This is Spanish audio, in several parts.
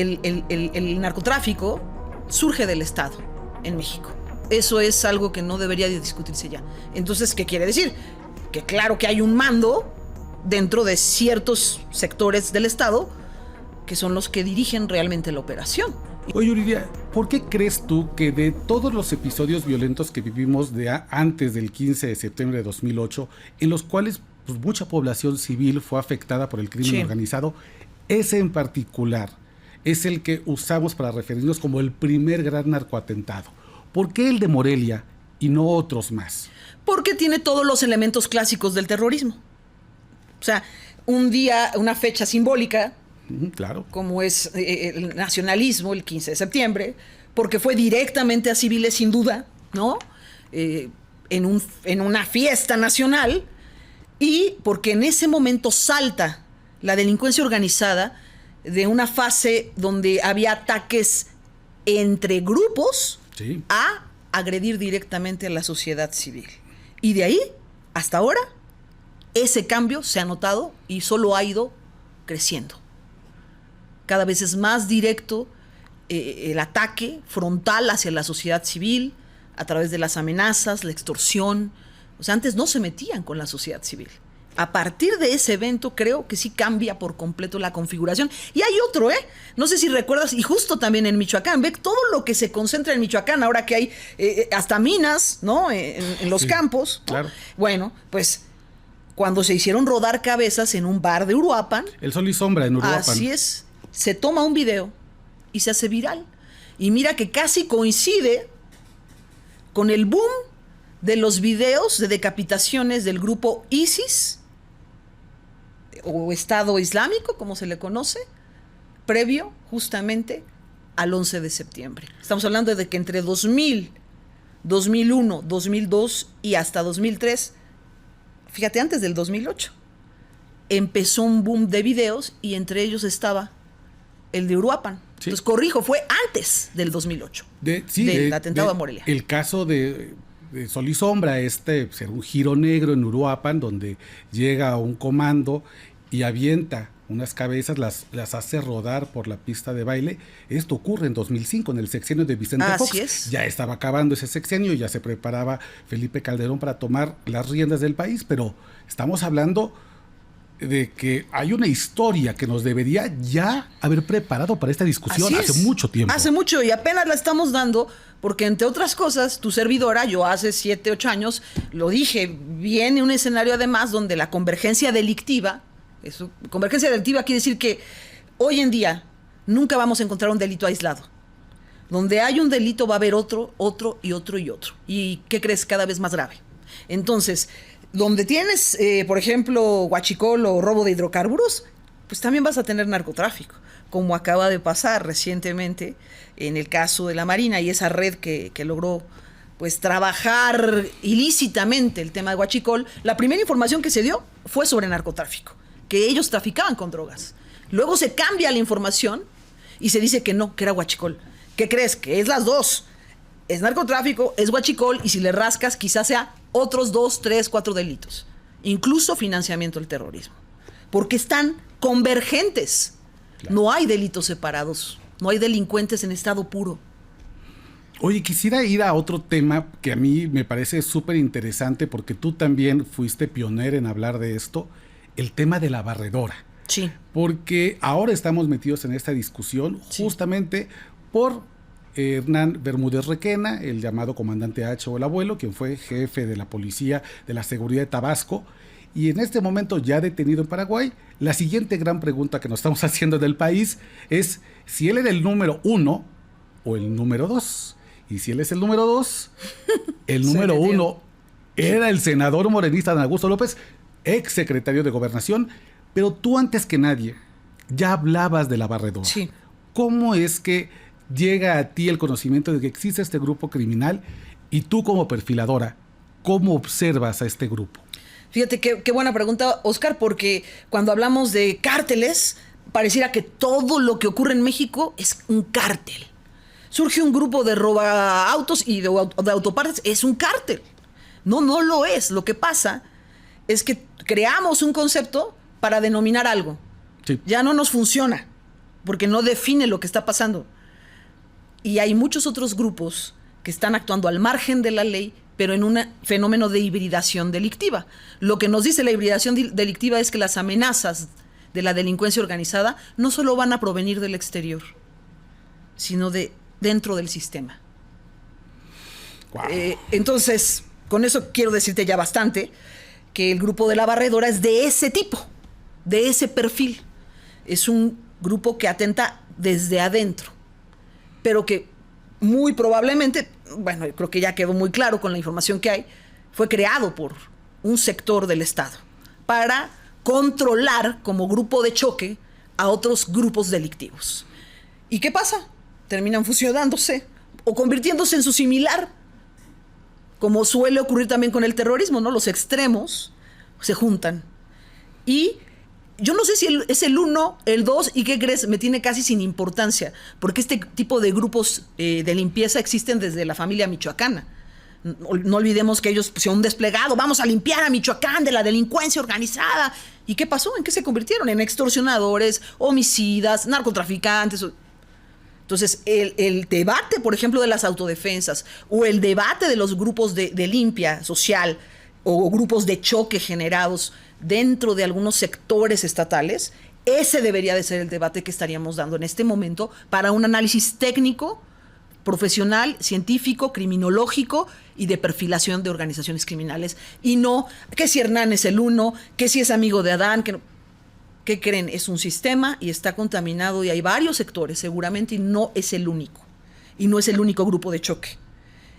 el narcotráfico surge del Estado en México. Eso es algo que no debería de discutirse ya. Entonces, ¿qué quiere decir? Que claro que hay un mando dentro de ciertos sectores del Estado que son los que dirigen realmente la operación. Oye, Yuridia, ¿por qué crees tú que de todos los episodios violentos que vivimos antes del 15 de septiembre de 2008, en los cuales pues, mucha población civil fue afectada por el crimen organizado, ese en particular es el que usamos para referirnos como el primer gran narcoatentado? ¿Por qué el de Morelia y no otros más? Porque tiene todos los elementos clásicos del terrorismo. O sea, un día, una fecha simbólica, claro, como es el nacionalismo, el 15 de septiembre, porque fue directamente a civiles sin duda, ¿no? En una fiesta nacional, y porque en ese momento salta la delincuencia organizada de una fase donde había ataques entre grupos a agredir directamente a la sociedad civil. Y de ahí, hasta ahora, ese cambio se ha notado y solo ha ido creciendo. Cada vez es más directo el ataque frontal hacia la sociedad civil a través de las amenazas, la extorsión. O sea, antes no se metían con la sociedad civil. A partir de ese evento creo que sí cambia por completo la configuración. Y hay otro, no sé si recuerdas, y justo también en Michoacán, ve todo lo que se concentra en Michoacán, ahora que hay hasta minas, ¿no? En los campos, ¿no? Claro. Bueno, pues cuando se hicieron rodar cabezas en un bar de Uruapan. El Sol y Sombra en Uruapan. Así es. Se toma un video y se hace viral. Y mira que casi coincide con el boom de los videos de decapitaciones del grupo ISIS o Estado Islámico, como se le conoce, previo justamente al 11 de septiembre. Estamos hablando de que entre 2000, 2001, 2002 y hasta 2003, fíjate, antes del 2008, empezó un boom de videos y entre ellos estaba el de Uruapan. Sí. Entonces, corrijo, fue antes del 2008, del atentado a Morelia. El caso de Sol y Sombra, ser un giro negro en Uruapan, donde llega un comando y avienta unas cabezas, las hace rodar por la pista de baile. Esto ocurre en 2005, en el sexenio de Vicente Fox. Así es. Ya estaba acabando ese sexenio, ya se preparaba Felipe Calderón para tomar las riendas del país, pero estamos hablando de que hay una historia que nos debería ya haber preparado para esta discusión hace mucho tiempo. Hace mucho, y apenas la estamos dando, porque entre otras cosas, tu servidora, yo hace 7, 8 años, lo dije, viene un escenario además donde la convergencia delictiva, convergencia delictiva quiere decir que hoy en día nunca vamos a encontrar un delito aislado. Donde hay un delito va a haber otro, y otro, y otro. ¿Y qué crees? Cada vez más grave. Entonces, donde tienes, por ejemplo, huachicol o robo de hidrocarburos, pues también vas a tener narcotráfico, como acaba de pasar recientemente en el caso de la Marina y esa red que logró pues trabajar ilícitamente el tema de huachicol. La primera información que se dio fue sobre narcotráfico, que ellos traficaban con drogas. Luego se cambia la información y se dice que no, que era huachicol. ¿Qué crees? Que es las dos. Es narcotráfico, es huachicol, y si le rascas quizás sea otros 2, 3, 4 delitos. Incluso financiamiento del terrorismo. Porque están convergentes. Claro. No hay delitos separados. No hay delincuentes en estado puro. Oye, quisiera ir a otro tema que a mí me parece súper interesante, porque tú también fuiste pionera en hablar de esto, el tema de la barredora. Sí. Porque ahora estamos metidos en esta discusión justamente por Hernán Bermúdez Requena, el llamado comandante H o el abuelo, quien fue jefe de la policía de la seguridad de Tabasco, y en este momento ya detenido en Paraguay. La siguiente gran pregunta que nos estamos haciendo del país es si él era el número 1 o el número 2. Y si él es el número 2, el número 1 era el senador morenista Dan Augusto López, ex secretario de Gobernación. Pero tú antes que nadie ya hablabas de la barredora. Sí. ¿Cómo es que llega a ti el conocimiento de que existe este grupo criminal y tú como perfiladora, cómo observas a este grupo? Fíjate qué buena pregunta, Oscar, porque cuando hablamos de cárteles, pareciera que todo lo que ocurre en México es un cártel. Surge un grupo de robaautos y de autopartes, es un cártel. No lo es. Lo que pasa es que creamos un concepto para denominar algo. Sí. Ya no nos funciona. porque no define lo que está pasando. Y hay muchos otros grupos que están actuando al margen de la ley, pero en un fenómeno de hibridación delictiva. Lo que nos dice la hibridación delictiva es que las amenazas de la delincuencia organizada no solo van a provenir del exterior, sino de dentro del sistema. Wow. Entonces, con eso quiero decirte ya bastante, que el grupo de la Barredora es de ese tipo, de ese perfil. Es un grupo que atenta desde adentro, pero que muy probablemente, bueno, creo que ya quedó muy claro con la información que hay, fue creado por un sector del Estado para controlar como grupo de choque a otros grupos delictivos. ¿Y qué pasa? Terminan fusionándose o convirtiéndose en su similar, como suele ocurrir también con el terrorismo, ¿no? Los extremos se juntan. Y yo no sé si es el 1, el 2, y ¿qué crees? Me tiene casi sin importancia, porque este tipo de grupos de limpieza existen desde la familia michoacana. No olvidemos que ellos pusieron un desplegado, vamos a limpiar a Michoacán de la delincuencia organizada. ¿Y qué pasó? ¿En qué se convirtieron? En extorsionadores, homicidas, narcotraficantes. Entonces, el debate, por ejemplo, de las autodefensas, o el debate de los grupos de limpia social, o grupos de choque generados dentro de algunos sectores estatales, ese debería de ser el debate que estaríamos dando en este momento para un análisis técnico, profesional, científico, criminológico y de perfilación de organizaciones criminales. Y no que si Hernán es el 1, que si es amigo de Adán, que no. ¿Qué creen? Es un sistema y está contaminado y hay varios sectores seguramente, y no es el único. Y no es el único grupo de choque.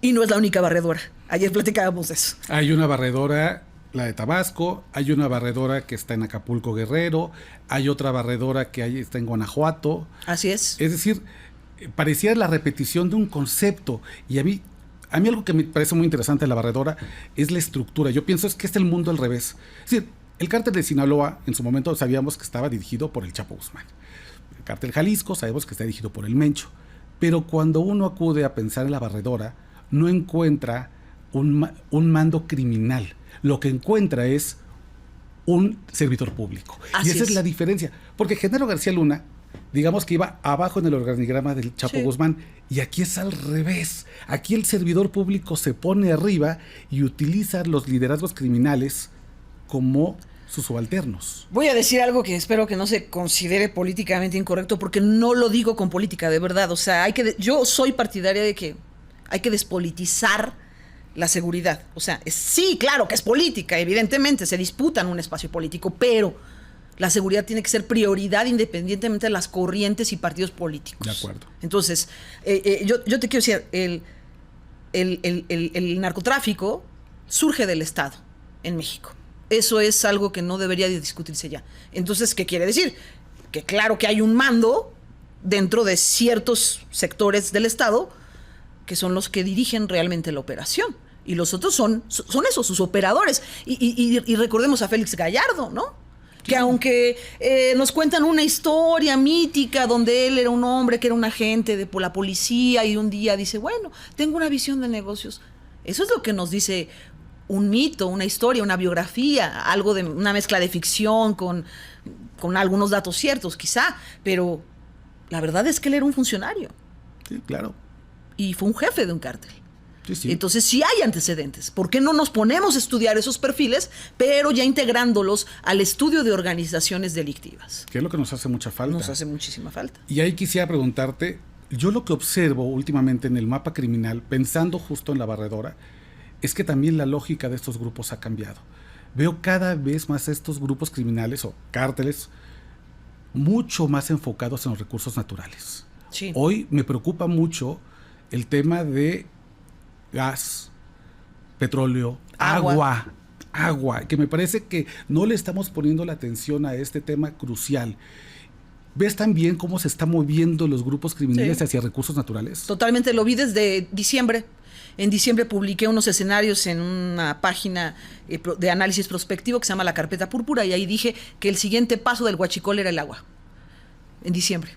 Y no es la única barredora. Ayer platicábamos de eso. Hay una barredora, la de Tabasco, hay una barredora que está en Acapulco, Guerrero, hay otra barredora que está en Guanajuato. Así es. Es decir, parecía la repetición de un concepto. Y a mí algo que me parece muy interesante de la barredora es la estructura. Yo pienso que es el mundo al revés. Es decir, el cártel de Sinaloa, en su momento sabíamos que estaba dirigido por el Chapo Guzmán. El cártel Jalisco, sabemos que está dirigido por el Mencho. Pero cuando uno acude a pensar en la barredora, no encuentra un mando criminal. Lo que encuentra es un servidor público. Así y esa es la diferencia. Porque Genaro García Luna, digamos que iba abajo en el organigrama del Chapo Guzmán, y aquí es al revés. Aquí el servidor público se pone arriba y utiliza los liderazgos criminales como sus subalternos. Voy a decir algo que espero que no se considere políticamente incorrecto, porque no lo digo con política, de verdad. O sea, yo soy partidaria de que hay que despolitizar la seguridad. O sea, sí, claro que es política, evidentemente, se disputan un espacio político, pero la seguridad tiene que ser prioridad independientemente de las corrientes y partidos políticos. De acuerdo. Entonces, yo te quiero decir, el narcotráfico surge del Estado en México. Eso es algo que no debería de discutirse ya. Entonces, ¿qué quiere decir? Que claro que hay un mando dentro de ciertos sectores del Estado que son los que dirigen realmente la operación. Y los otros son esos, sus operadores. Y recordemos a Félix Gallardo, ¿no? Que aunque nos cuentan una historia mítica donde él era un hombre que era un agente de la policía y un día dice, bueno, tengo una visión de negocios. Eso es lo que nos dice un mito, una historia, una biografía, algo de una mezcla de ficción con algunos datos ciertos, quizá, pero la verdad es que él era un funcionario. Sí, claro. Y fue un jefe de un cártel. Sí, sí. Entonces sí hay antecedentes. ¿Por qué no nos ponemos a estudiar esos perfiles, pero ya integrándolos al estudio de organizaciones delictivas? Que es lo que nos hace mucha falta. Nos hace muchísima falta. Y ahí quisiera preguntarte, yo lo que observo últimamente en el mapa criminal, pensando justo en la barredora, es que también la lógica de estos grupos ha cambiado. Veo cada vez más estos grupos criminales o cárteles mucho más enfocados en los recursos naturales. Sí. Hoy me preocupa mucho el tema de gas, petróleo, agua, que me parece que no le estamos poniendo la atención a este tema crucial. ¿Ves también cómo se están moviendo los grupos criminales hacia recursos naturales? Totalmente, lo vi desde diciembre. En diciembre publiqué unos escenarios en una página de análisis prospectivo que se llama La Carpeta Púrpura, y ahí dije que el siguiente paso del huachicol era el agua. En diciembre.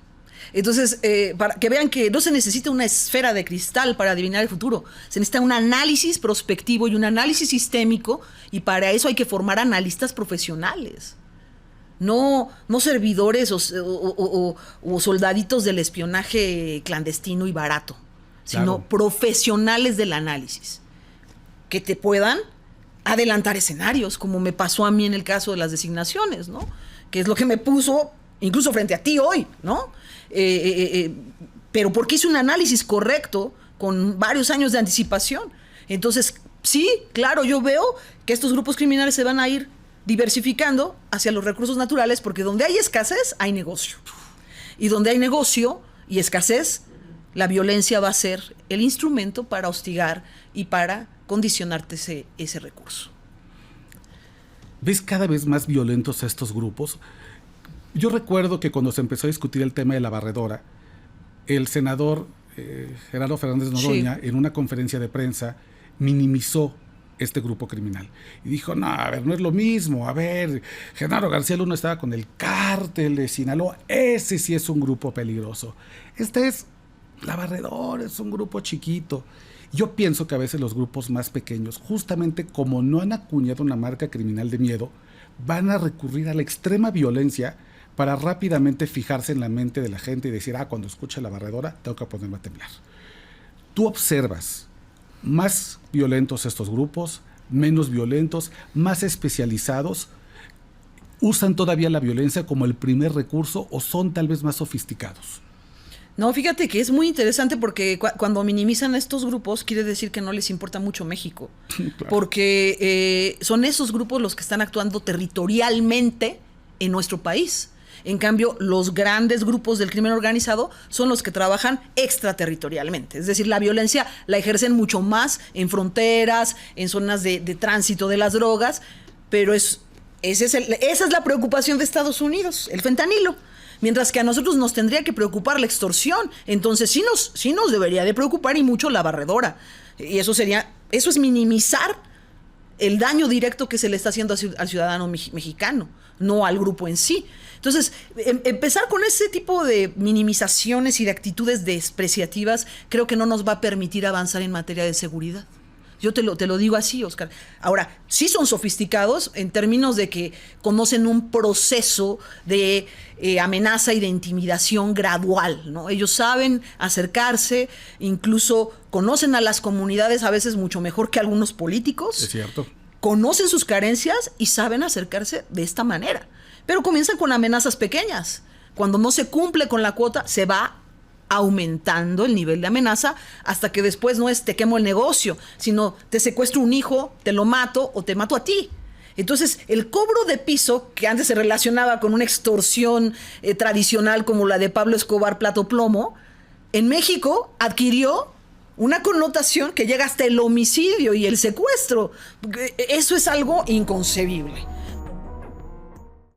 Entonces, para que vean que no se necesita una esfera de cristal para adivinar el futuro. Se necesita un análisis prospectivo y un análisis sistémico, y para eso hay que formar analistas profesionales. no servidores o soldaditos del espionaje clandestino y barato, sino Claro. profesionales del análisis que te puedan adelantar escenarios, como me pasó a mí en el caso de las designaciones, ¿no? Que es lo que me puso incluso frente a ti hoy, ¿no? Pero porque hice un análisis correcto con varios años de anticipación. Entonces, sí, claro, yo veo que estos grupos criminales se van a ir diversificando hacia los recursos naturales, porque donde hay escasez, hay negocio. Y donde hay negocio y escasez, la violencia va a ser el instrumento para hostigar y para condicionarte ese recurso. ¿Ves cada vez más violentos a estos grupos? Yo recuerdo que cuando se empezó a discutir el tema de la barredora, el senador Gerardo Fernández Noroña, en una conferencia de prensa, minimizó este grupo criminal. Y dijo, no, a ver, no es lo mismo. A ver, Genaro García Luna estaba con el cártel de Sinaloa. Ese sí es un grupo peligroso. Este es la barredora, es un grupo chiquito. Yo pienso que a veces los grupos más pequeños, justamente como no han acuñado una marca criminal de miedo, van a recurrir a la extrema violencia para rápidamente fijarse en la mente de la gente y decir, cuando escuche la barredora, tengo que ponerme a temblar. Tú observas más violentos estos grupos, menos violentos, más especializados, ¿usan todavía la violencia como el primer recurso o son tal vez más sofisticados? No, fíjate que es muy interesante porque cuando minimizan estos grupos quiere decir que no les importa mucho México. Claro. Porque son esos grupos los que están actuando territorialmente en nuestro país. En cambio, los grandes grupos del crimen organizado son los que trabajan extraterritorialmente. Es decir, la violencia la ejercen mucho más en fronteras, en zonas de tránsito de las drogas, pero esa es la preocupación de Estados Unidos, el fentanilo. Mientras que a nosotros nos tendría que preocupar la extorsión. Entonces sí nos debería de preocupar y mucho la barredora. Y eso es minimizar el daño directo que se le está haciendo al ciudadano mexicano, no al grupo en sí. Entonces, empezar con ese tipo de minimizaciones y de actitudes despreciativas creo que no nos va a permitir avanzar en materia de seguridad. Yo te lo digo así, Oscar. Ahora, sí son sofisticados en términos de que conocen un proceso de amenaza y de intimidación gradual, ¿no? Ellos saben acercarse, incluso conocen a las comunidades a veces mucho mejor que algunos políticos. Es cierto. Conocen sus carencias y saben acercarse de esta manera. Pero comienzan con amenazas pequeñas. Cuando no se cumple con la cuota, se va aumentando el nivel de amenaza hasta que después no es te quemo el negocio, sino te secuestro un hijo, te lo mato o te mato a ti. Entonces, el cobro de piso, que antes se relacionaba con una extorsión tradicional como la de Pablo Escobar, plato plomo, en México adquirió una connotación que llega hasta el homicidio y el secuestro. Eso es algo inconcebible.